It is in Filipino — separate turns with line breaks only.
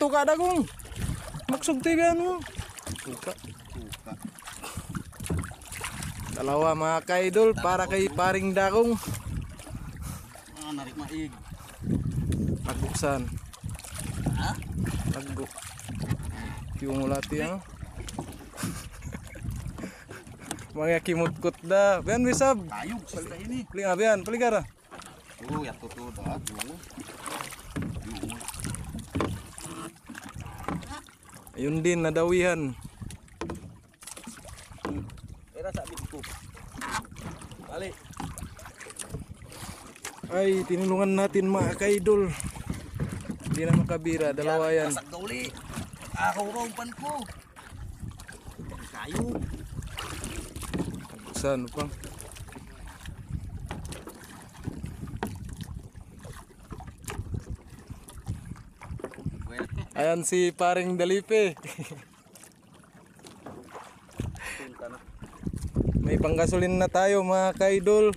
tuka dagong. Magsugtigan mo. Tuka. Dalawa mga ka-idol para kay paring dagong.
Narik maig.
Pagbusan.
Ha?
Pagbo. Yung ulati ha. Mga kimutkot da. Bian bisab.
Ayog sa ini.
Palinga bian, paligara.
Oh, ya to dah.
Ayun din nadawihan.
Era sabit ko. Balik.
Ay, tinulungan natin mga ka-idol. Hindi na makabira, dalawa yan.
Masak uli. Ako rompan ko. Kayo.
Saan pa? Ayan si paring Dalipe. May panggasolin na tayo mga ka-idol.